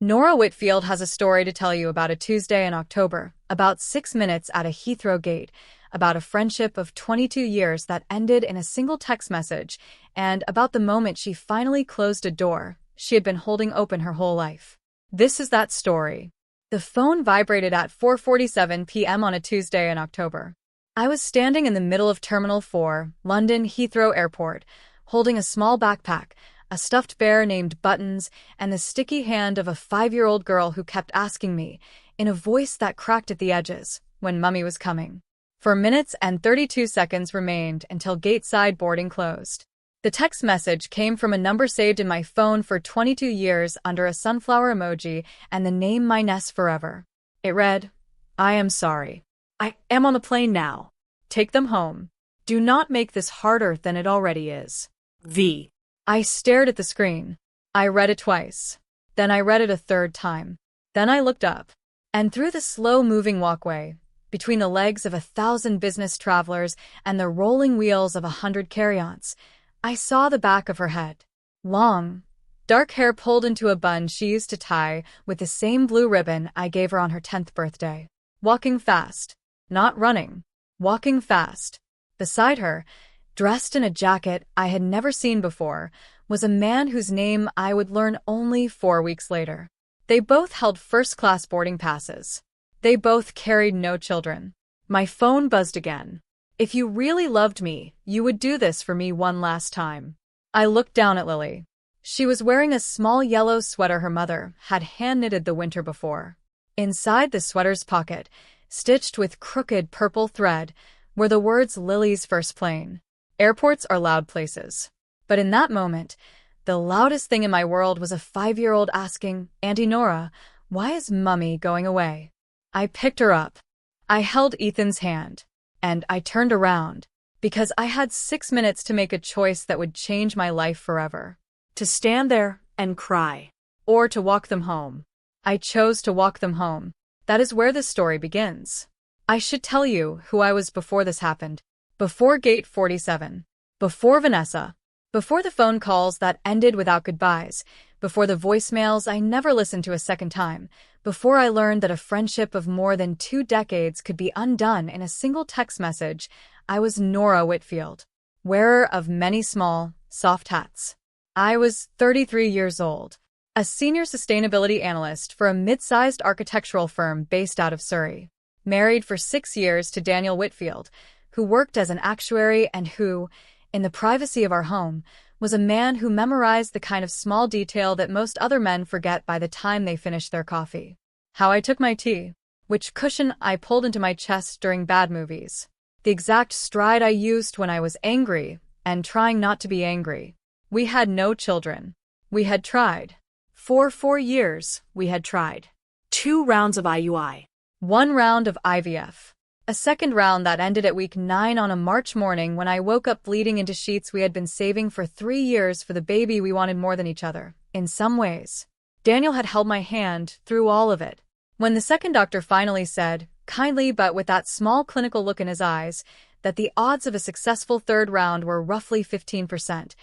Nora Whitfield has a story to tell you about a Tuesday in October, about 6 minutes at a Heathrow gate, about a friendship of 22 years that ended in a single text message, and about the moment she finally closed a door she had been holding open her whole life. This is that story. The phone vibrated at 4:47 p.m. on a Tuesday in October. I was standing in the middle of Terminal 4, London Heathrow Airport, holding a small backpack, a stuffed bear named Buttons, and the sticky hand of a 5-year-old girl who kept asking me, in a voice that cracked at the edges, when Mummy was coming. 4 minutes and 32 seconds remained until gate-side boarding closed. The text message came from a number saved in my phone for 22 years under a sunflower emoji and the name My Ness Forever. It read, "I am sorry. I am on the plane now. Take them home. Do not make this harder than it already is. V." I stared at the screen. I read it twice. Then I read it a third time. Then I looked up. And through the slow-moving walkway, between the legs of 1,000 business travelers and the rolling wheels of 100 carry-ons, I saw the back of her head. Long, dark hair pulled into a bun she used to tie with the same blue ribbon I gave her on her 10th birthday. Walking fast. Not running. Walking fast. Beside her, dressed in a jacket I had never seen before, was a man whose name I would learn only 4 weeks later. They both held first-class boarding passes. They both carried no children. My phone buzzed again. "If you really loved me, you would do this for me one last time." I looked down at Lily. She was wearing a small yellow sweater her mother had hand-knitted the winter before. Inside the sweater's pocket, stitched with crooked purple thread, were the words Lily's first plane. Airports are loud places. But in that moment, the loudest thing in my world was a 5-year-old asking, "Auntie Nora, why is Mummy going away?" I picked her up. I held Ethan's hand. And I turned around, because I had 6 minutes to make a choice that would change my life forever. To stand there and cry, or to walk them home. I chose to walk them home. That is where this story begins. I should tell you who I was before this happened. Before Gate 47. Before Vanessa. Before the phone calls that ended without goodbyes. Before the voicemails I never listened to a second time. Before I learned that a friendship of more than 2 decades could be undone in a single text message, I was Nora Whitfield, wearer of many small, soft hats. I was 33 years old, a senior sustainability analyst for a mid-sized architectural firm based out of Surrey, married for 6 years to Daniel Whitfield, who worked as an actuary and who, in the privacy of our home, was a man who memorized the kind of small detail that most other men forget by the time they finish their coffee. How I took my tea, which cushion I pulled into my chest during bad movies, the exact stride I used when I was angry and trying not to be angry. We had no children. We had tried. For 4 years, we had tried. 2 rounds of IUI. 1 round of IVF. A second round that ended at week 9 on a March morning when I woke up bleeding into sheets we had been saving for 3 years for the baby we wanted more than each other. In some ways, Daniel had held my hand through all of it. When the second doctor finally said, kindly but with that small clinical look in his eyes, that the odds of a successful 3rd round were roughly 15%,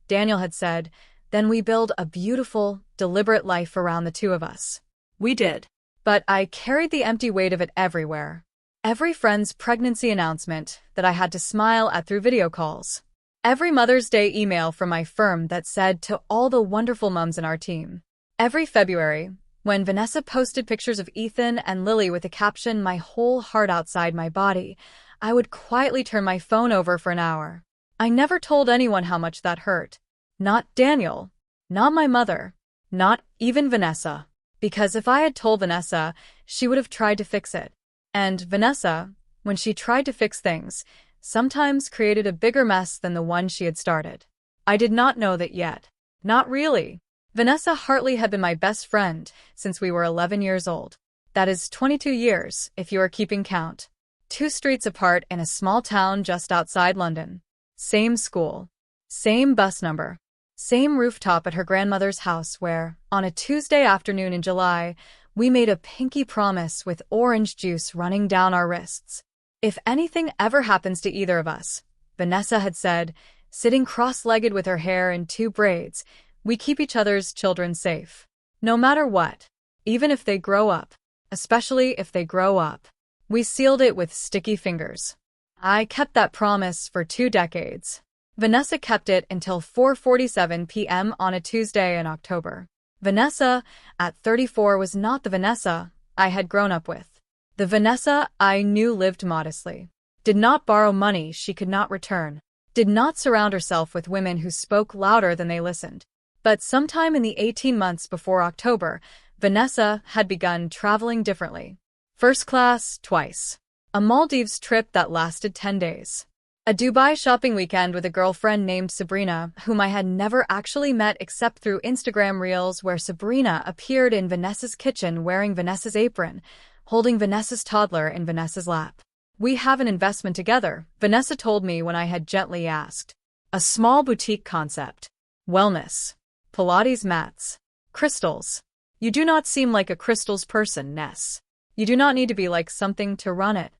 Daniel had said, "Then we build a beautiful, deliberate life around the 2 of us." We did. But I carried the empty weight of it everywhere. Every friend's pregnancy announcement that I had to smile at through video calls. Every Mother's Day email from my firm that said to all the wonderful mums in our team. Every February, when Vanessa posted pictures of Ethan and Lily with the caption, "My whole heart outside my body," I would quietly turn my phone over for an hour. I never told anyone how much that hurt. Not Daniel. Not my mother. Not even Vanessa. Because if I had told Vanessa, she would have tried to fix it. And Vanessa, when she tried to fix things, sometimes created a bigger mess than the one she had started. I did not know that yet. Not really. Vanessa Hartley had been my best friend since we were 11 years old. That is 22 years, if you are keeping count. 2 streets apart in a small town just outside London. Same school. Same bus number. Same rooftop at her grandmother's house where, on a Tuesday afternoon in July, we made a pinky promise with orange juice running down our wrists. If anything ever happens to either of us, Vanessa had said, sitting cross-legged with her hair in 2 braids, we keep each other's children safe. No matter what. Even if they grow up. Especially if they grow up. We sealed it with sticky fingers. I kept that promise for 2 decades. Vanessa kept it until 4:47 p.m. on a Tuesday in October. Vanessa, at 34, was not the Vanessa I had grown up with. The Vanessa I knew lived modestly. Did not borrow money she could not return. Did not surround herself with women who spoke louder than they listened. But sometime in the 18 months before October, Vanessa had begun traveling differently. First class, twice. A Maldives trip that lasted 10 days. A Dubai shopping weekend with a girlfriend named Sabrina, whom I had never actually met except through Instagram reels where Sabrina appeared in Vanessa's kitchen wearing Vanessa's apron, holding Vanessa's toddler in Vanessa's lap. We have an investment together, Vanessa told me when I had gently asked. A small boutique concept. Wellness. Pilates mats. Crystals. You do not seem like a crystals person, Ness. You do not need to be like something to run it.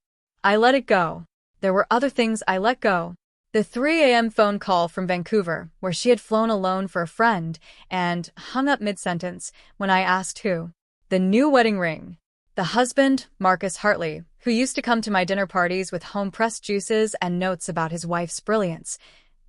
I let it go. There were other things I let go. The 3 a.m. phone call from Vancouver, where she had flown alone for a friend, and hung up mid-sentence when I asked who. The new wedding ring. The husband, Marcus Hartley, who used to come to my dinner parties with home-pressed juices and notes about his wife's brilliance,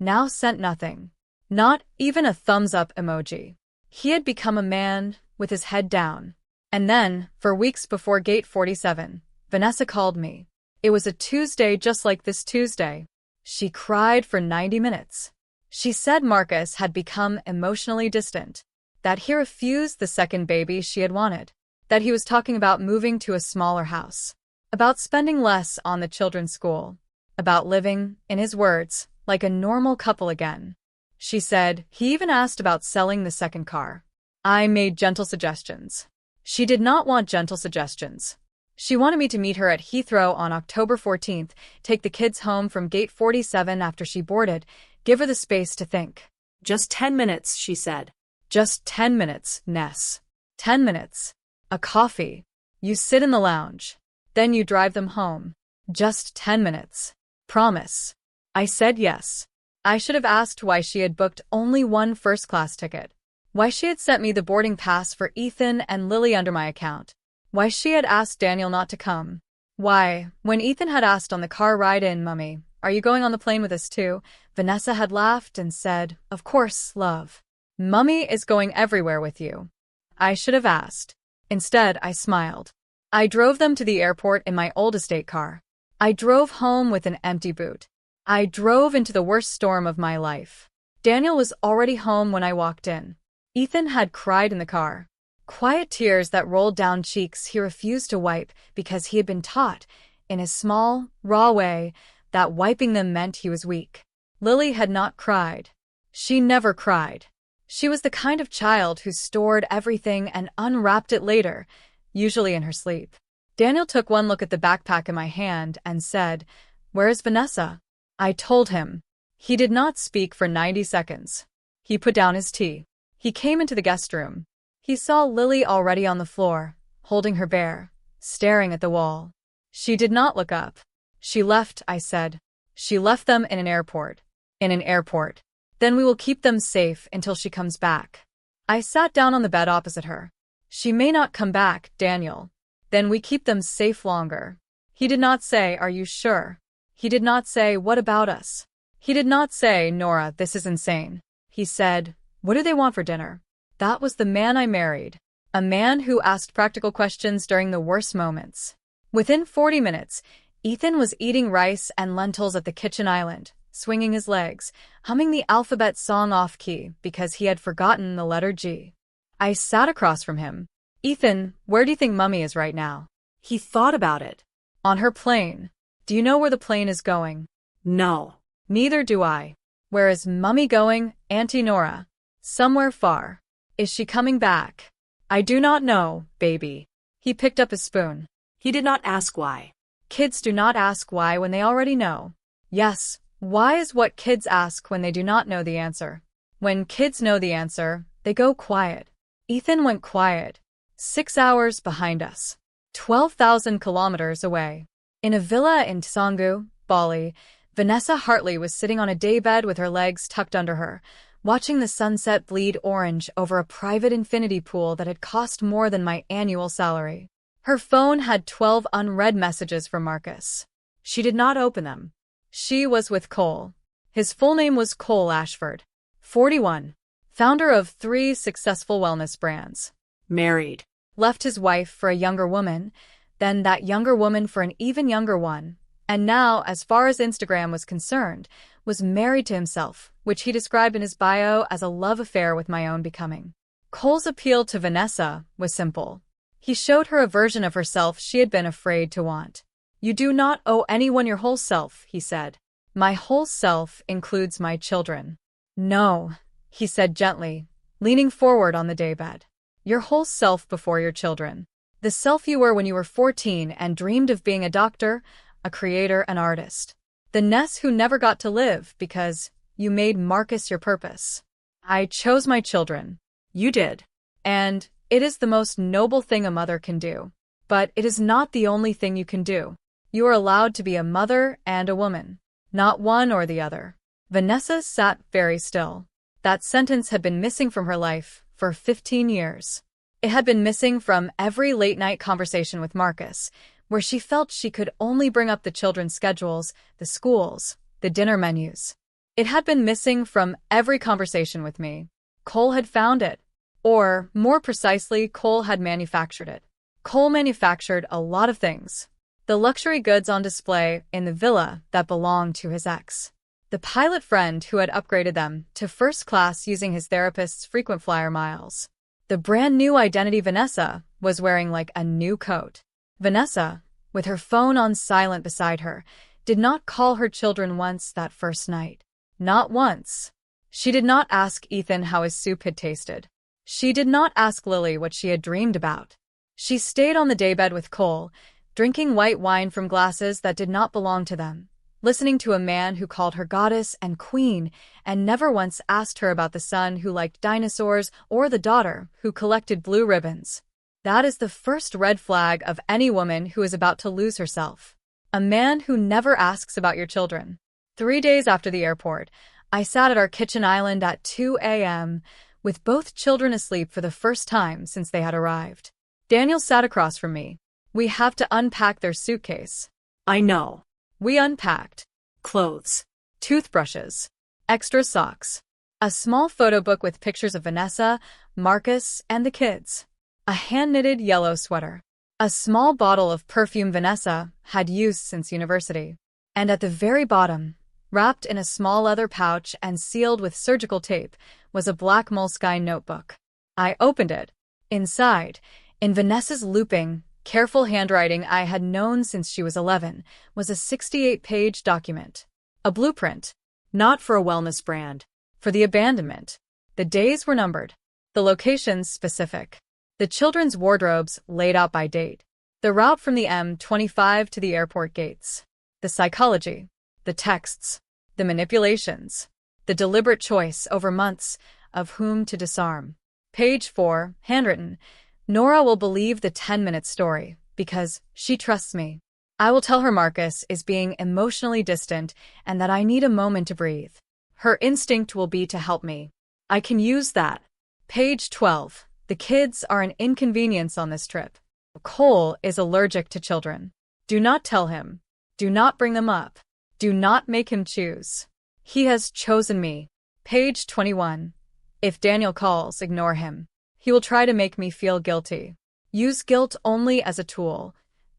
now sent nothing. Not even a thumbs-up emoji. He had become a man with his head down. And then, for weeks before Gate 47, Vanessa called me. It was a Tuesday just like this Tuesday. She cried for 90 minutes. She said Marcus had become emotionally distant, that he refused the second baby she had wanted, that he was talking about moving to a smaller house, about spending less on the children's school, about living, in his words, like a normal couple again. She said he even asked about selling the second car. I made gentle suggestions. She did not want gentle suggestions. She wanted me to meet her at Heathrow on October 14th, take the kids home from Gate 47 after she boarded, give her the space to think. Just 10 minutes, she said. Just 10 minutes, Ness. 10 minutes. A coffee. You sit in the lounge. Then you drive them home. Just 10 minutes. Promise. I said yes. I should have asked why she had booked only one first-class ticket. Why she had sent me the boarding pass for Ethan and Lily under my account. Why she had asked Daniel not to come. Why, when Ethan had asked on the car ride in, Mummy, are you going on the plane with us too? Vanessa had laughed and said, of course, love. Mummy is going everywhere with you. I should have asked. Instead, I smiled. I drove them to the airport in my old estate car. I drove home with an empty boot. I drove into the worst storm of my life. Daniel was already home when I walked in. Ethan had cried in the car. Quiet tears that rolled down cheeks he refused to wipe because he had been taught, in his small, raw way, that wiping them meant he was weak. Lily had not cried. She never cried. She was the kind of child who stored everything and unwrapped it later, usually in her sleep. Daniel took one look at the backpack in my hand and said, "Where is Vanessa?" I told him. He did not speak for 90 seconds. He put down his tea. He came into the guest room. He saw Lily already on the floor, holding her bear, staring at the wall. She did not look up. She left, I said. She left them in an airport. In an airport. Then we will keep them safe until she comes back. I sat down on the bed opposite her. She may not come back, Daniel. Then we keep them safe longer. He did not say, are you sure? He did not say, what about us? He did not say, Nora, this is insane. He said, what do they want for dinner? That was the man I married. A man who asked practical questions during the worst moments. Within 40 minutes, Ethan was eating rice and lentils at the kitchen island, swinging his legs, humming the alphabet song off-key because he had forgotten the letter G. I sat across from him. Ethan, where do you think Mummy is right now? He thought about it. On her plane. Do you know where the plane is going? No. Neither do I. Where is Mummy going, Auntie Nora? Somewhere far. Is she coming back? I do not know, baby. He picked up his spoon. He did not ask why. Kids do not ask why when they already know. Yes, why is what kids ask when they do not know the answer. When kids know the answer, they go quiet. Ethan went quiet. 6 hours behind us. 12,000 kilometers away. In a villa in Tsangu, Bali, Vanessa Hartley was sitting on a daybed with her legs tucked under her, watching the sunset bleed orange over a private infinity pool that had cost more than my annual salary. Her phone had 12 unread messages from Marcus. She did not open them. She was with Cole. His full name was Cole Ashford, 41, founder of 3 successful wellness brands. Married. Left his wife for a younger woman, then that younger woman for an even younger one, and now, as far as Instagram was concerned, was married to himself, which he described in his bio as a love affair with my own becoming. Cole's appeal to Vanessa was simple. He showed her a version of herself she had been afraid to want. "You do not owe anyone your whole self," he said. "My whole self includes my children." "No," he said gently, leaning forward on the daybed. "Your whole self before your children. The self you were when you were 14 and dreamed of being a doctor, a creator, an artist. The Ness who never got to live because you made Marcus your purpose. I chose my children." You did. "And it is the most noble thing a mother can do. But it is not the only thing you can do. You are allowed to be a mother and a woman, not one or the other." Vanessa sat very still. That sentence had been missing from her life for 15 years. It had been missing from every late-night conversation with Marcus, where she felt she could only bring up the children's schedules, the schools, the dinner menus. It had been missing from every conversation with me. Cole had found it. Or, more precisely, Cole had manufactured it. Cole manufactured a lot of things. The luxury goods on display in the villa that belonged to his ex. The pilot friend who had upgraded them to first class using his therapist's frequent flyer miles. The brand new identity Vanessa was wearing like a new coat. Vanessa, with her phone on silent beside her, did not call her children once that first night. Not once. She did not ask Ethan how his soup had tasted. She did not ask Lily what she had dreamed about. She stayed on the daybed with Cole, drinking white wine from glasses that did not belong to them, listening to a man who called her goddess and queen and never once asked her about the son who liked dinosaurs or the daughter who collected blue ribbons. That is the first red flag of any woman who is about to lose herself. A man who never asks about your children. 3 days after the airport, I sat at our kitchen island at 2 a.m., with both children asleep for the first time since they had arrived. Daniel sat across from me. "We have to unpack their suitcase." I know. We unpacked. Clothes. Toothbrushes. Extra socks. A small photo book with pictures of Vanessa, Marcus, and the kids. A hand-knitted yellow sweater. A small bottle of perfume Vanessa had used since university. And at the very bottom, wrapped in a small leather pouch and sealed with surgical tape, was a black moleskine notebook. I opened it. Inside, in Vanessa's looping, careful handwriting I had known since she was 11, was a 68-page document. A blueprint. Not for a wellness brand. For the abandonment. The days were numbered. The locations specific. The children's wardrobes laid out by date. The route from the M25 to the airport gates. The psychology. The texts. The manipulations. The deliberate choice over months of whom to disarm. Page 4, handwritten. "Nora will believe the 10-minute story because she trusts me. I will tell her Marcus is being emotionally distant and that I need a moment to breathe. Her instinct will be to help me. I can use that." Page 12. "The kids are an inconvenience on this trip. Cole is allergic to children. Do not tell him. Do not bring them up. Do not make him choose. He has chosen me." Page 21. "If Daniel calls, ignore him. He will try to make me feel guilty. Use guilt only as a tool,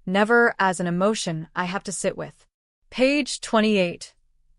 never as an emotion I have to sit with." Page 28.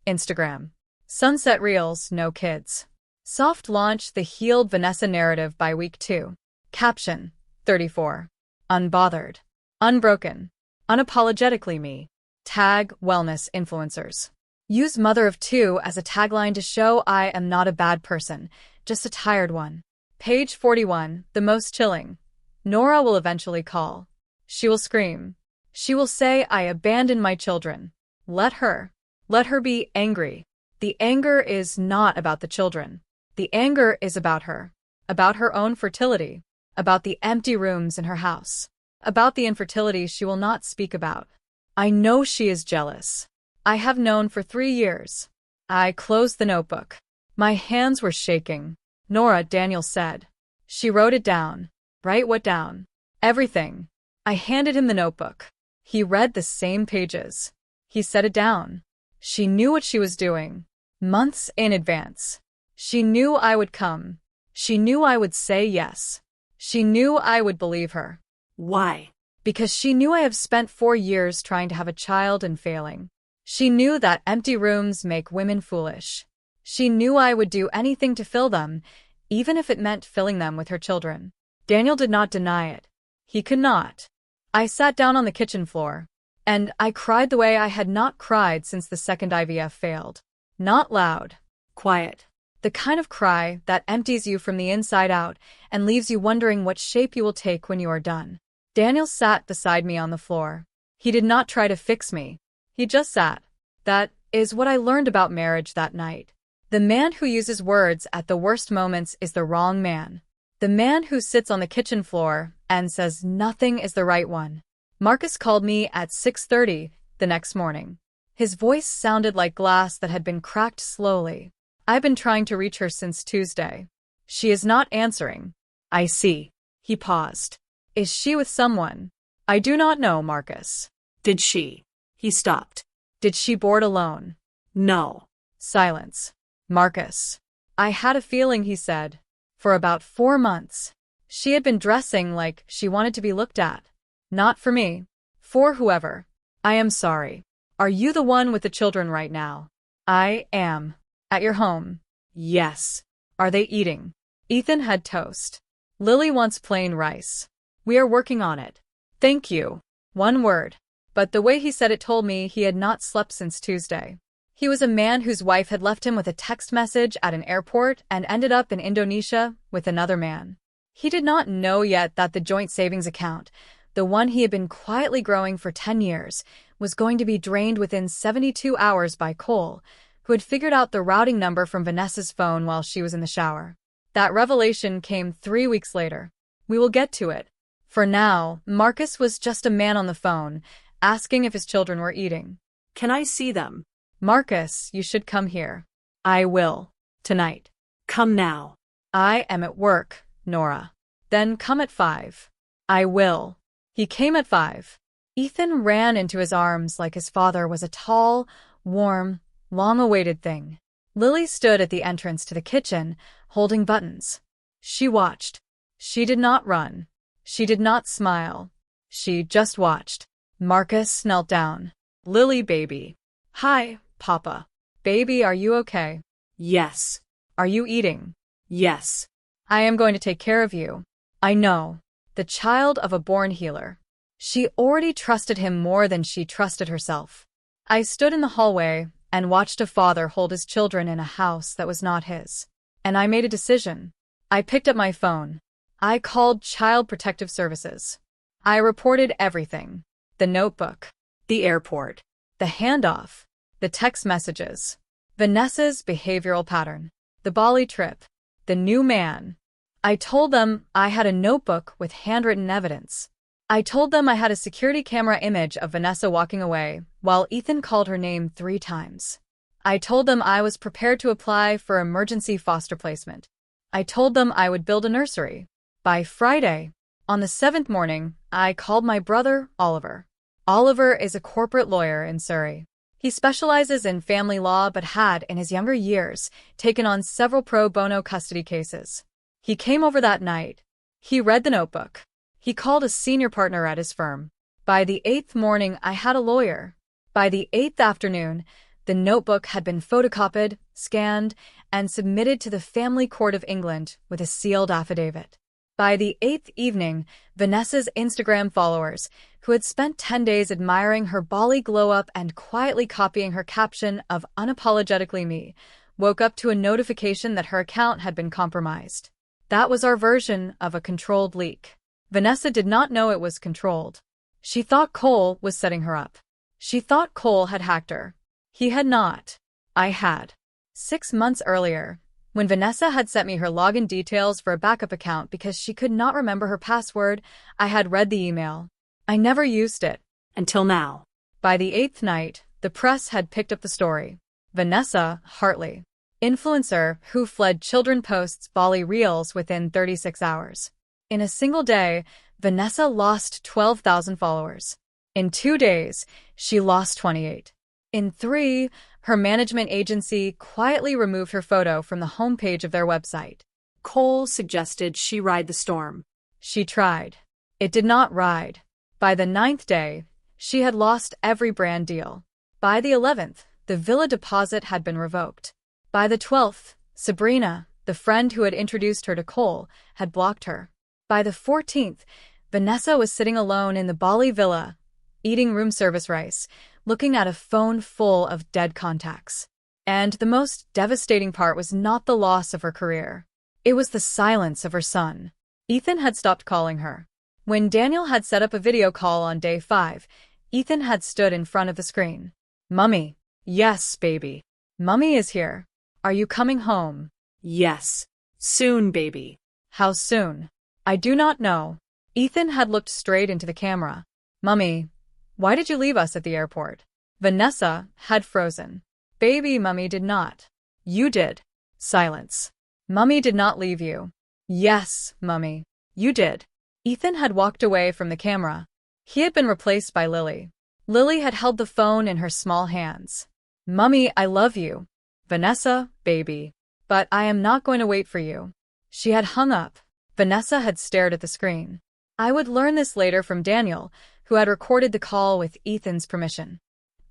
Instagram. Sunset Reels, no kids. Soft launch the healed Vanessa narrative by week 2. Caption, 34. Unbothered. Unbroken. Unapologetically me. Tag wellness influencers. Use mother of 2 as a tagline to show I am not a bad person, just a tired one. Page 41. The most chilling. Nora will eventually call. She will scream. She will say I abandoned my children. Let her. Let her be angry. The anger is not about the children. The anger is about her. About her own fertility. About the empty rooms in her house. About the infertility she will not speak about. I know she is jealous. I have known for 3 years. I closed the notebook. My hands were shaking. Nora, Daniel said. She wrote it down. Write what down? Everything. I handed him the notebook. He read the same pages. He set it down. She knew what she was doing. Months in advance. She knew I would come. She knew I would say yes. She knew I would believe her. Why? Because she knew I have spent 4 years trying to have a child and failing. She knew that empty rooms make women foolish. She knew I would do anything to fill them, even if it meant filling them with her children. Daniel did not deny it. He could not. I sat down on the kitchen floor, and I cried the way I had not cried since the second IVF failed. Not loud. Quiet. The kind of cry that empties you from the inside out and leaves you wondering what shape you will take when you are done. Daniel sat beside me on the floor. He did not try to fix me. He just sat. That is what I learned about marriage that night. The man who uses words at the worst moments is the wrong man. The man who sits on the kitchen floor and says nothing is the right one. Marcus called me at 6:30 the next morning. His voice sounded like glass that had been cracked slowly. I've been trying to reach her since Tuesday. She is not answering. I see. He paused. Is she with someone? I do not know, Marcus. Did she? He stopped. Did she board alone? No. Silence. Marcus. I had a feeling, he said. For about 4 months. She had been dressing like she wanted to be looked at. Not for me. For whoever. I am sorry. Are you the one with the children right now? I am. At your home? Yes. Are they eating? Ethan had toast. Lily wants plain rice. We are working on it. Thank you. One word. But the way he said it told me he had not slept since Tuesday. He was a man whose wife had left him with a text message at an airport and ended up in Indonesia with another man. He did not know yet that the joint savings account, the one he had been quietly growing for 10 years, was going to be drained within 72 hours by Cole, who had figured out the routing number from Vanessa's phone while she was in the shower. That revelation came 3 weeks later. We will get to it. For now, Marcus was just a man on the phone, asking if his children were eating. Can I see them? Marcus, you should come here. I will. Tonight. Come now. I am at work, Nora. Then come at 5. I will. He came at 5. Ethan ran into his arms like his father was a tall, warm, long-awaited thing. Lily stood at the entrance to the kitchen, holding buttons. She watched. She did not run. She did not smile. She just watched. Marcus knelt down. Lily, baby. Hi, Papa. Baby, are you okay? Yes. Are you eating? Yes. I am going to take care of you. I know. The child of a born healer. She already trusted him more than she trusted herself. I stood in the hallway and watched a father hold his children in a house that was not his. And I made a decision. I picked up my phone. I called Child Protective Services. I reported everything. The notebook. The airport. The handoff. The text messages. Vanessa's behavioral pattern. The Bali trip. The new man. I told them I had a notebook with handwritten evidence. I told them I had a security camera image of Vanessa walking away while Ethan called her name 3 times. I told them I was prepared to apply for emergency foster placement. I told them I would build a nursery. By Friday, on the 7th morning, I called my brother, Oliver. Oliver is a corporate lawyer in Surrey. He specializes in family law but had, in his younger years, taken on several pro bono custody cases. He came over that night. He read the notebook. He called a senior partner at his firm. By the 8th morning, I had a lawyer. By the 8th afternoon, the notebook had been photocopied, scanned, and submitted to the Family Court of England with a sealed affidavit. By the 8th evening, Vanessa's Instagram followers, who had spent 10 days admiring her Bali glow-up and quietly copying her caption of "Unapologetically me," woke up to a notification that her account had been compromised. That was our version of a controlled leak. Vanessa did not know it was controlled. She thought Cole was setting her up. She thought Cole had hacked her. He had not. I had. 6 months earlier, when Vanessa had sent me her login details for a backup account because she could not remember her password, I had read the email. I never used it. Until now. By the 8th night, the press had picked up the story. Vanessa Hartley. Influencer who fled children posts Bali reels within 36 hours. In a single day, Vanessa lost 12,000 followers. In 2 days, she lost 28. In 3, her management agency quietly removed her photo from the homepage of their website. Cole suggested she ride the storm. She tried. It did not ride. By the 9th day, she had lost every brand deal. By the 11th, the villa deposit had been revoked. By the 12th, Sabrina, the friend who had introduced her to Cole, had blocked her. By the 14th, Vanessa was sitting alone in the Bali villa, eating room service rice, looking at a phone full of dead contacts. And the most devastating part was not the loss of her career. It was the silence of her son. Ethan had stopped calling her. When Daniel had set up a video call on day 5, Ethan had stood in front of the screen. "Mummy." "Yes, baby." "Mummy is here. Are you coming home?" "Yes. Soon, baby." "How soon?" "I do not know." Ethan had looked straight into the camera. "Mummy, why did you leave us at the airport?" Vanessa had frozen. "Baby, Mummy did not." "You did." Silence. "Mummy did not leave you." "Yes, Mummy. You did." Ethan had walked away from the camera. He had been replaced by Lily. Lily had held the phone in her small hands. "Mummy, I love you." "Vanessa, baby. But I am not going to wait for you." She had hung up. Vanessa had stared at the screen. I would learn this later from Daniel, who had recorded the call with Ethan's permission.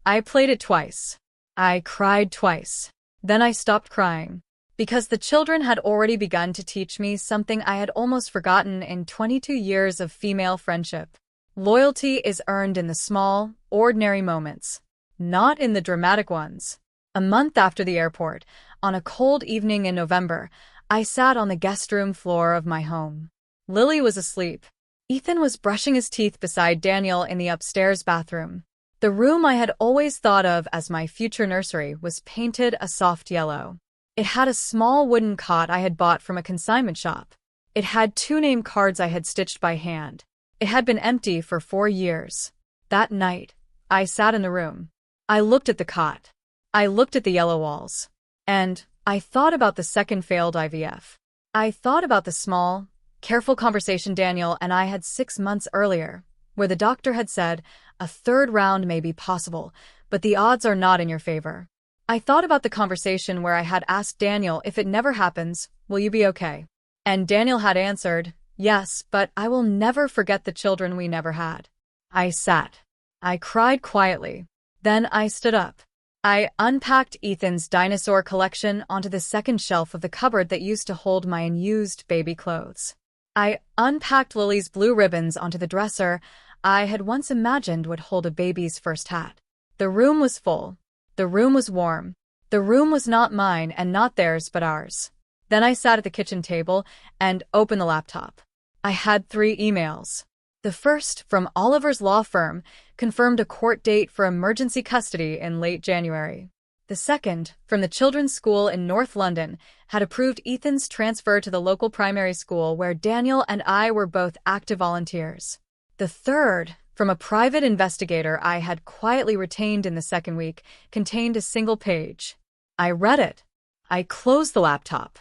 I played it twice. I cried twice. Then I stopped crying. Because the children had already begun to teach me something I had almost forgotten in 22 years of female friendship. Loyalty is earned in the small, ordinary moments, not in the dramatic ones. A month after the airport, on a cold evening in November, I sat on the guest room floor of my home. Lily was asleep. Ethan was brushing his teeth beside Daniel in the upstairs bathroom. The room I had always thought of as my future nursery was painted a soft yellow. It had a small wooden cot I had bought from a consignment shop. It had 2 name cards I had stitched by hand. It had been empty for 4 years. That night, I sat in the room. I looked at the cot. I looked at the yellow walls. And I thought about the second failed IVF. I thought about the small, careful conversation Daniel and I had 6 months earlier, where the doctor had said, a 3rd round may be possible, but the odds are not in your favor. I thought about the conversation where I had asked Daniel, if it never happens, will you be okay? And Daniel had answered, yes, but I will never forget the children we never had. I sat. I cried quietly. Then I stood up. I unpacked Ethan's dinosaur collection onto the second shelf of the cupboard that used to hold my unused baby clothes. I unpacked Lily's blue ribbons onto the dresser I had once imagined would hold a baby's first hat. The room was full. The room was warm. The room was not mine and not theirs but ours. Then I sat at the kitchen table and opened the laptop. I had 3 emails. The first, from Oliver's law firm, confirmed a court date for emergency custody in late January. The second, from the children's school in North London, had approved Ethan's transfer to the local primary school where Daniel and I were both active volunteers. The third, from a private investigator I had quietly retained in the second week, contained a single page. I read it. I closed the laptop.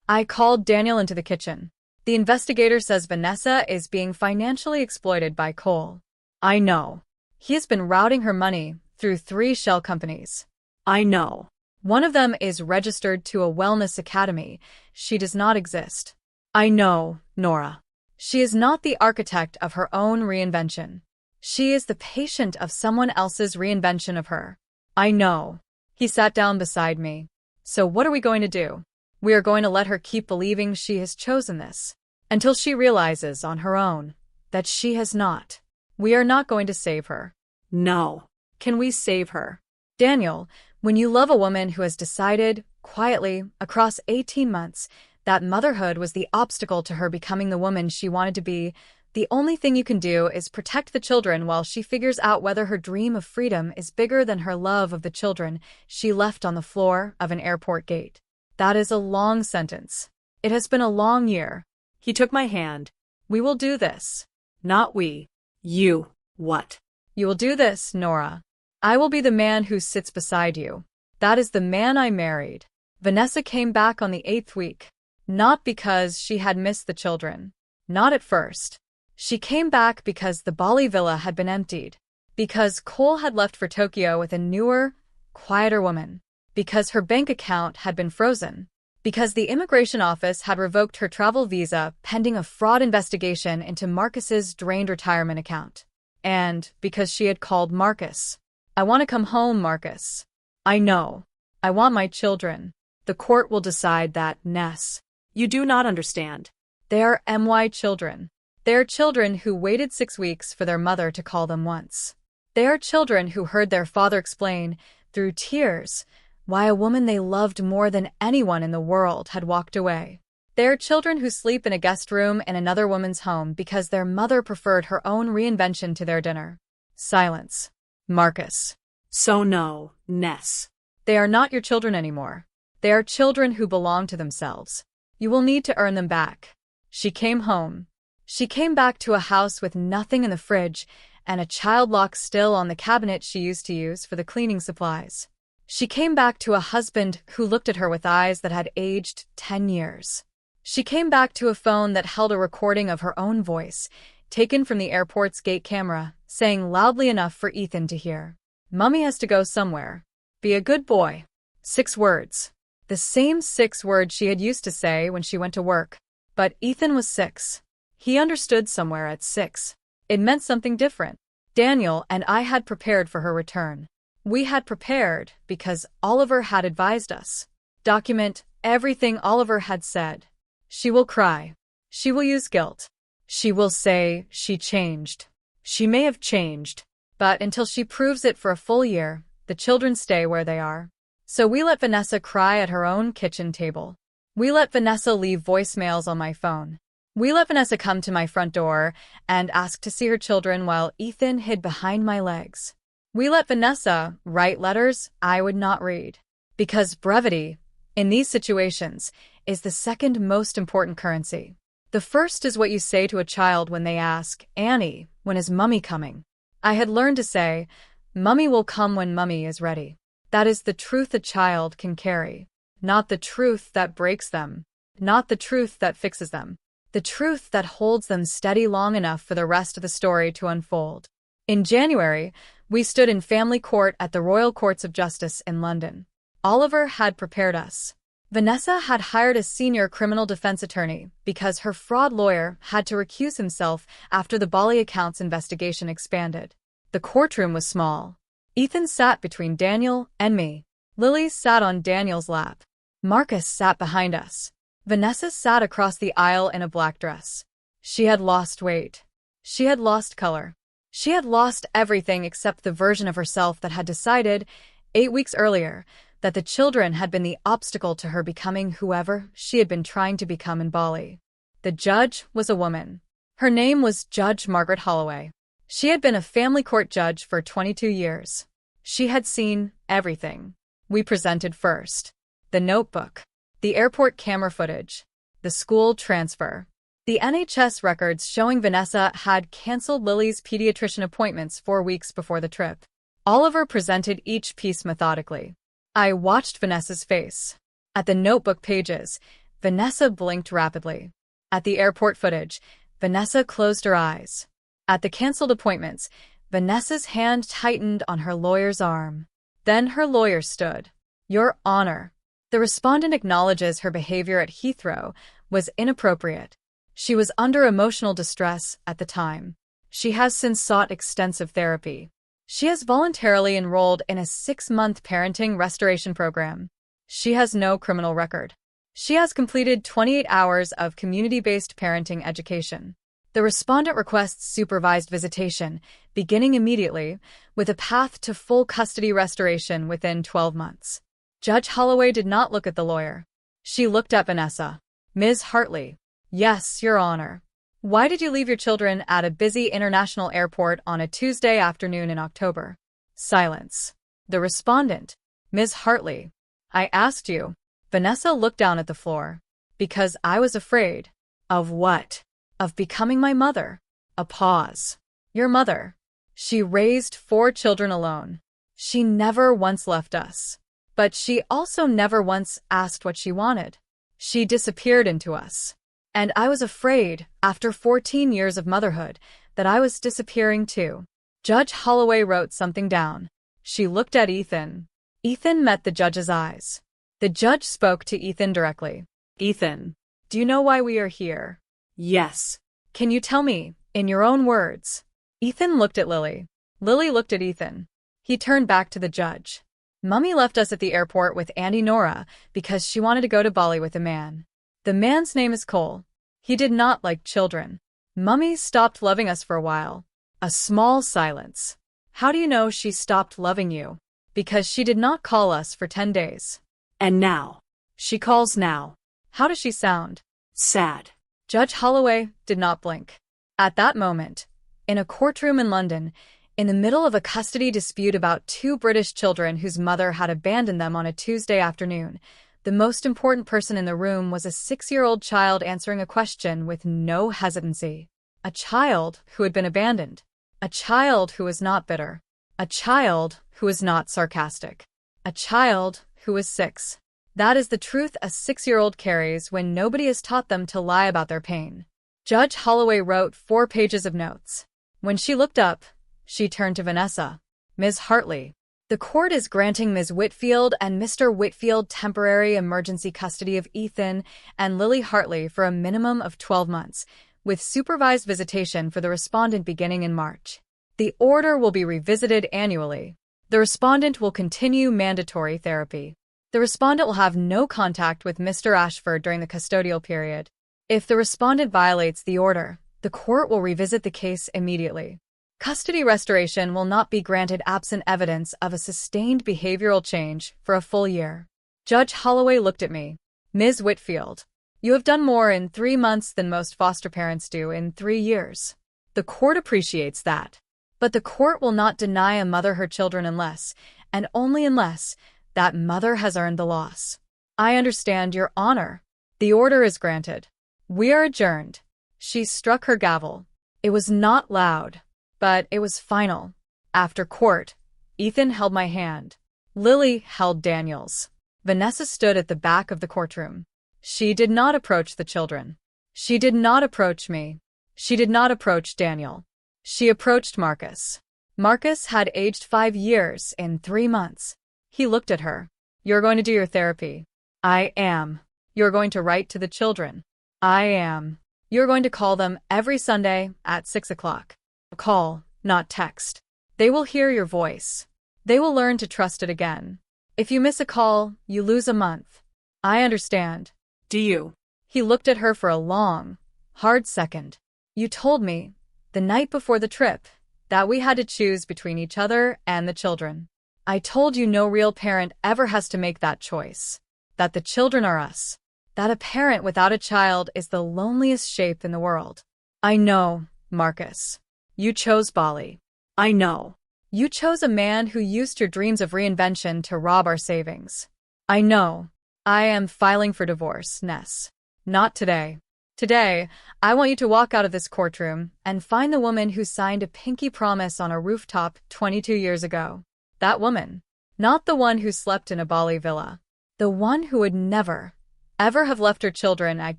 I called Daniel into the kitchen. The investigator says Vanessa is being financially exploited by Cole. I know. He has been routing her money through 3 shell companies. I know. One of them is registered to a wellness academy. She does not exist. I know, Nora. She is not the architect of her own reinvention. She is the patient of someone else's reinvention of her. I know. He sat down beside me. So what are we going to do? We are going to let her keep believing she has chosen this, until she realizes on her own that she has not. We are not going to save her. No. Can we save her? Daniel, when you love a woman who has decided, quietly, across 18 months, that motherhood was the obstacle to her becoming the woman she wanted to be, the only thing you can do is protect the children while she figures out whether her dream of freedom is bigger than her love of the children she left on the floor of an airport gate. That is a long sentence. It has been a long year. He took my hand. We will do this. Not we. You. What? You will do this, Nora. I will be the man who sits beside you. That is the man I married. Vanessa came back on the 8th week. Not because she had missed the children. Not at first. She came back because the Bali villa had been emptied. Because Cole had left for Tokyo with a newer, quieter woman. Because her bank account had been frozen. Because the immigration office had revoked her travel visa pending a fraud investigation into Marcus's drained retirement account. And because she had called Marcus. "I want to come home, Marcus. I know. I want my children. The court will decide that, Ness." You do not understand. They are my children. They are children who waited 6 weeks for their mother to call them once. They are children who heard their father explain, through tears, why a woman they loved more than anyone in the world had walked away. They are children who sleep in a guest room in another woman's home because their mother preferred her own reinvention to their dinner. Silence. Marcus. So no, Ness. They are not your children anymore. They are children who belong to themselves. You will need to earn them back. She came home. She came back to a house with nothing in the fridge and a child lock still on the cabinet she used to use for the cleaning supplies. She came back to a husband who looked at her with eyes that had aged 10 years. She came back to a phone that held a recording of her own voice, taken from the airport's gate camera, saying loudly enough for Ethan to hear. "Mummy has to go somewhere. Be a good boy." 6 words. The same 6 words she had used to say when she went to work. But Ethan was 6. He understood somewhere at 6. It meant something different. Daniel and I had prepared for her return. We had prepared because Oliver had advised us. Document everything Oliver had said. She will cry. She will use guilt. She will say she changed. She may have changed. But until she proves it for a full year, the children stay where they are. So we let Vanessa cry at her own kitchen table. We let Vanessa leave voicemails on my phone. We let Vanessa come to my front door and ask to see her children while Ethan hid behind my legs. We let Vanessa write letters I would not read. Because brevity, in these situations, is the second most important currency. The first is what you say to a child when they ask, "Annie, when is Mummy coming?" I had learned to say, "Mummy will come when Mummy is ready." That is the truth a child can carry. Not the truth that breaks them. Not the truth that fixes them. The truth that holds them steady long enough for the rest of the story to unfold. In January, we stood in family court at the Royal Courts of Justice in London. Oliver had prepared us. Vanessa had hired a senior criminal defense attorney because her fraud lawyer had to recuse himself after the Bali accounts investigation expanded. The courtroom was small. Ethan sat between Daniel and me. Lily sat on Daniel's lap. Marcus sat behind us. Vanessa sat across the aisle in a black dress. She had lost weight. She had lost color. She had lost everything except the version of herself that had decided, 8 weeks earlier, that the children had been the obstacle to her becoming whoever she had been trying to become in Bali. The judge was a woman. Her name was Judge Margaret Holloway. She had been a family court judge for 22 years. She had seen everything. We presented first. The notebook. The airport camera footage. The school transfer. The NHS records showing Vanessa had canceled Lily's pediatrician appointments 4 weeks before the trip. Oliver presented each piece methodically. I watched Vanessa's face. At the notebook pages, Vanessa blinked rapidly. At the airport footage, Vanessa closed her eyes. At the canceled appointments, Vanessa's hand tightened on her lawyer's arm. Then her lawyer stood. "Your Honor." The respondent acknowledges her behavior at Heathrow was inappropriate. She was under emotional distress at the time. She has since sought extensive therapy. She has voluntarily enrolled in a 6-month parenting restoration program. She has no criminal record. She has completed 28 hours of community-based parenting education. The respondent requests supervised visitation, beginning immediately, with a path to full custody restoration within 12 months. Judge Holloway did not look at the lawyer. She looked at Vanessa. "Ms. Hartley." "Yes, Your Honor." "Why did you leave your children at a busy international airport on a Tuesday afternoon in October?" Silence. The respondent. "Ms. Hartley, I asked you." Vanessa looked down at the floor. "Because I was afraid." "Of what?" "Of becoming my mother." A pause. "Your mother. She raised 4 children alone. She never once left us. But she also never once asked what she wanted. She disappeared into us. And I was afraid, after 14 years of motherhood, that I was disappearing too. Judge Holloway wrote something down. She looked at Ethan. Ethan met the judge's eyes. The judge spoke to Ethan directly. Ethan. Do you know why we are here? Yes. Can you tell me, in your own words? Ethan looked at Lily. Lily looked at Ethan. He turned back to the judge. Mummy left us at the airport with Auntie Nora because she wanted to go to Bali with a man. The man's name is Cole. He did not like children. Mummy stopped loving us for a while. A small silence. How do you know she stopped loving you? Because she did not call us for 10 days. And now? She calls now. How does she sound? Sad. Judge Holloway did not blink. At that moment, in a courtroom in London, in the middle of a custody dispute about 2 British children whose mother had abandoned them on a Tuesday afternoon, the most important person in the room was a 6-year-old child answering a question with no hesitancy. A child who had been abandoned. A child who was not bitter. A child who was not sarcastic. A child who was 6. That is the truth a 6-year-old carries when nobody has taught them to lie about their pain. Judge Holloway wrote 4 pages of notes. When she looked up, she turned to Vanessa. Ms. Hartley. The court is granting Ms. Whitfield and Mr. Whitfield temporary emergency custody of Ethan and Lily Hartley for a minimum of 12 months, with supervised visitation for the respondent beginning in March. The order will be revisited annually. The respondent will continue mandatory therapy. The respondent will have no contact with Mr. Ashford during the custodial period. If the respondent violates the order, the court will revisit the case immediately. Custody restoration will not be granted absent evidence of a sustained behavioral change for a full year. Judge Holloway looked at me. Ms. Whitfield, you have done more in 3 months than most foster parents do in 3 years. The court appreciates that. But the court will not deny a mother her children unless, and only unless, that mother has earned the loss. I understand, Your Honor. The order is granted. We are adjourned. She struck her gavel. It was not loud, but it was final. After court, Ethan held my hand. Lily held Daniel's. Vanessa stood at the back of the courtroom. She did not approach the children. She did not approach me. She did not approach Daniel. She approached Marcus. Marcus had aged 5 years in 3 months. He looked at her. You're going to do your therapy. I am. You're going to write to the children. I am. You're going to call them every Sunday at 6 o'clock. Call, not text. They will hear your voice. They will learn to trust it again. If you miss a call, you lose a month. I understand. Do you? He looked at her for a long, hard second. You told me, the night before the trip, that we had to choose between each other and the children. I told you no real parent ever has to make that choice. That the children are us. That a parent without a child is the loneliest shape in the world. I know, Marcus. You chose Bali. I know. You chose a man who used your dreams of reinvention to rob our savings. I know. I am filing for divorce, Ness. Not today. Today, I want you to walk out of this courtroom and find the woman who signed a pinky promise on a rooftop 22 years ago. That woman. Not the one who slept in a Bali villa. The one who would never, ever have left her children at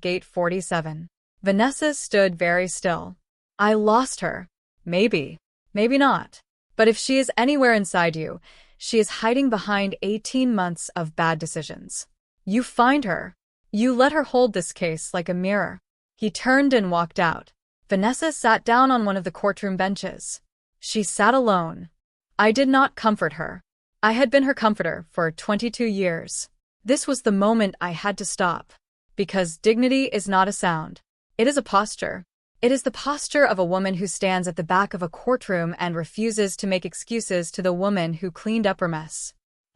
gate 47. Vanessa stood very still. I lost her. Maybe. Maybe not. But if she is anywhere inside you, she is hiding behind 18 months of bad decisions. You find her. You let her hold this case like a mirror. He turned and walked out. Vanessa sat down on one of the courtroom benches. She sat alone. I did not comfort her. I had been her comforter for 22 years. This was the moment I had to stop. Because dignity is not a sound. It is a posture. It is the posture of a woman who stands at the back of a courtroom and refuses to make excuses to the woman who cleaned up her mess.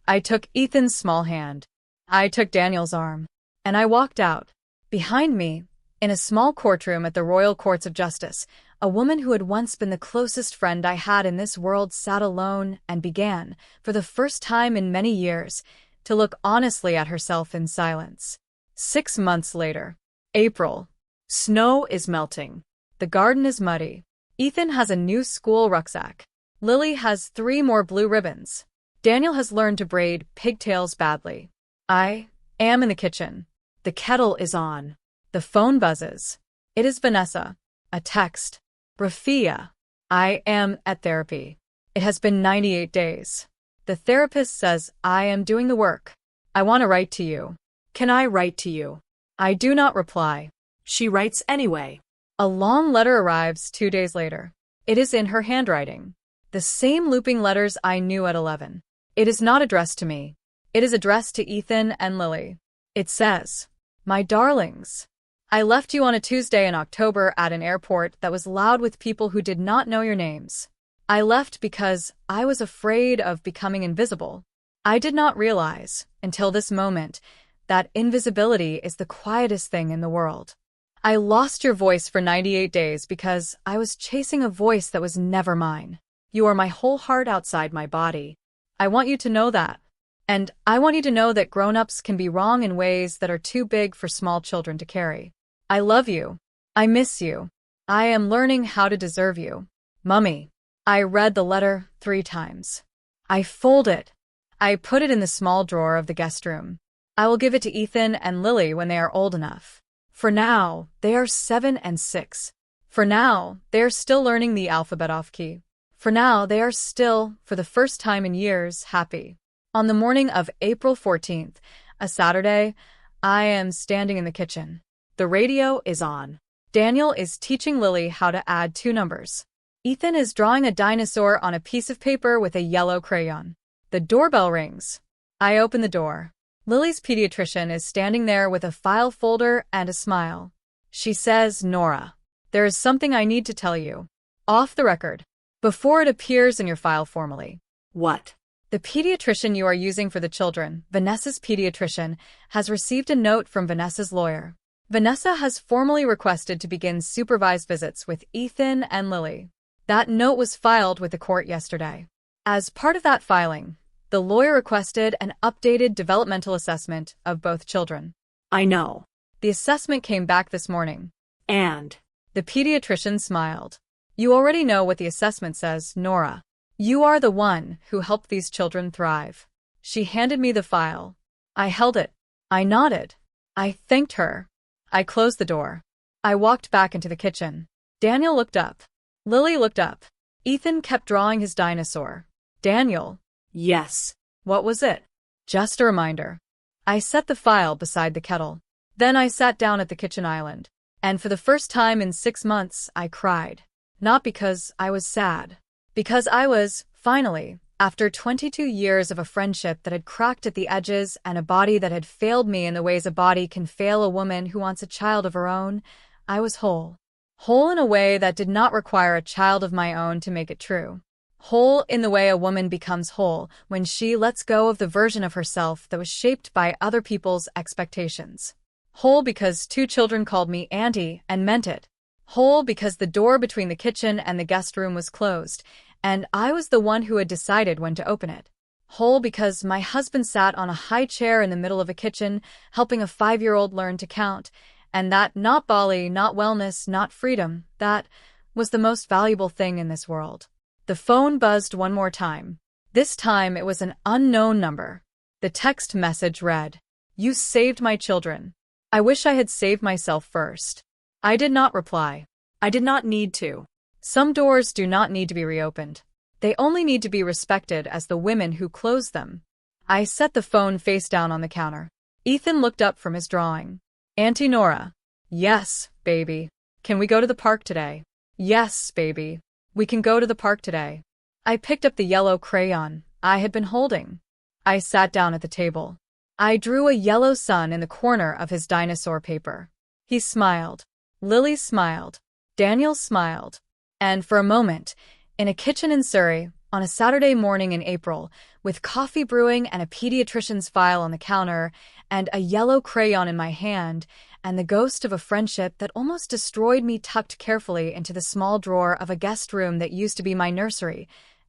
I took Ethan's small hand. I took Daniel's arm. And I walked out. Behind me, in a small courtroom at the Royal Courts of Justice, a woman who had once been the closest friend I had in this world sat alone and began, for the first time in many years, to look honestly at herself in silence. 6 months later. April. Snow is melting. The garden is muddy. Ethan has a new school rucksack. Lily has 3 more blue ribbons. Daniel has learned to braid pigtails badly. I am in the kitchen. The kettle is on. The phone buzzes. It is Vanessa. A text. Rafia. I am at therapy. It has been 98 days. The therapist says I am doing the work. I want to write to you. Can I write to you? I do not reply. She writes anyway. A long letter arrives 2 days later. It is in her handwriting. The same looping letters I knew at 11. It is not addressed to me. It is addressed to Ethan and Lily. It says, "My darlings, I left you on a Tuesday in October at an airport that was loud with people who did not know your names. I left because I was afraid of becoming invisible. I did not realize, until this moment, that invisibility is the quietest thing in the world. I lost your voice for 98 days because I was chasing a voice that was never mine. You are my whole heart outside my body. I want you to know that. And I want you to know that grown-ups can be wrong in ways that are too big for small children to carry. I love you. I miss you. I am learning how to deserve you. Mummy." I read the letter 3 times. I fold it. I put it in the small drawer of the guest room. I will give it to Ethan and Lily when they are old enough. For now, they are 7 and 6. For now, they are still learning the alphabet off key. For now, they are still, for the first time in years, happy. On the morning of April 14th, a Saturday, I am standing in the kitchen. The radio is on. Daniel is teaching Lily how to add 2 numbers. Ethan is drawing a dinosaur on a piece of paper with a yellow crayon. The doorbell rings. I open the door. Lily's pediatrician is standing there with a file folder and a smile. She says, "Nora, there is something I need to tell you. Off the record. Before it appears in your file formally." What? The pediatrician you are using for the children, Vanessa's pediatrician, has received a note from Vanessa's lawyer. Vanessa has formally requested to begin supervised visits with Ethan and Lily. That note was filed with the court yesterday. As part of that filing, the lawyer requested an updated developmental assessment of both children. I know. The assessment came back this morning. And? The pediatrician smiled. You already know what the assessment says, Nora. You are the one who helped these children thrive. She handed me the file. I held it. I nodded. I thanked her. I closed the door. I walked back into the kitchen. Daniel looked up. Lily looked up. Ethan kept drawing his dinosaur. Daniel. Yes. What was it? Just a reminder. I set the file beside the kettle. Then I sat down at the kitchen island. And for the first time in 6 months, I cried. Not because I was sad. Because I was, finally, after 22 years of a friendship that had cracked at the edges and a body that had failed me in the ways a body can fail a woman who wants a child of her own, I was whole. Whole in a way that did not require a child of my own to make it true. Whole in the way a woman becomes whole when she lets go of the version of herself that was shaped by other people's expectations. Whole because 2 children called me auntie and meant it. Whole because the door between the kitchen and the guest room was closed, and I was the one who had decided when to open it. Whole because my husband sat on a high chair in the middle of a kitchen, helping a 5-year-old learn to count, and that not Bali, not wellness, not freedom, that was the most valuable thing in this world. The phone buzzed one more time. This time it was an unknown number. The text message read, "You saved my children. I wish I had saved myself first." I did not reply. I did not need to. Some doors do not need to be reopened. They only need to be respected as the women who close them. I set the phone face down on the counter. Ethan looked up from his drawing. Auntie Nora. Yes, baby. Can we go to the park today? Yes, baby. We can go to the park today. I picked up the yellow crayon I had been holding. I sat down at the table. I drew a yellow sun in the corner of his dinosaur paper. He smiled. Lily smiled. Daniel smiled. And for a moment, in a kitchen in Surrey, on a Saturday morning in April, with coffee brewing and a pediatrician's file on the counter, and a yellow crayon in my hand, and the ghost of a friendship that almost destroyed me tucked carefully into the small drawer of a guest room that used to be my nursery,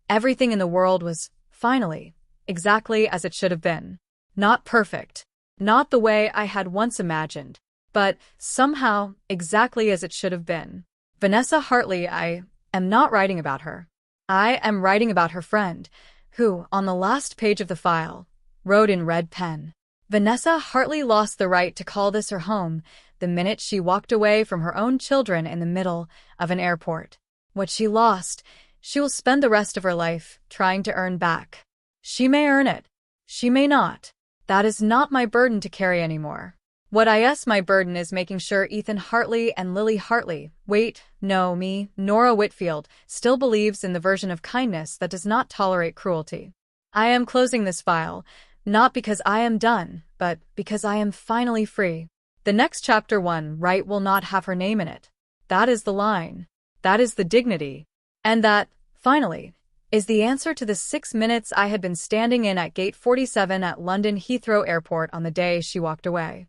everything in the world was, finally, exactly as it should have been. Not perfect. Not the way I had once imagined. But, somehow, exactly as it should have been. Vanessa Hartley, I am not writing about her. I am writing about her friend, who, on the last page of the file, wrote in red pen, Vanessa Hartley lost the right to call this her home the minute she walked away from her own children in the middle of an airport. What she lost, she will spend the rest of her life trying to earn back. She may earn it. She may not. That is not my burden to carry anymore. My burden is making sure Ethan Hartley and Lily Hartley, Nora Whitfield, still believes in the version of kindness that does not tolerate cruelty. I am closing this file, not because I am done, but because I am finally free. The next chapter will not have her name in it. That is the line. That is the dignity. And that, finally, is the answer to the 6 minutes I had been standing in at gate 47 at London Heathrow Airport on the day she walked away.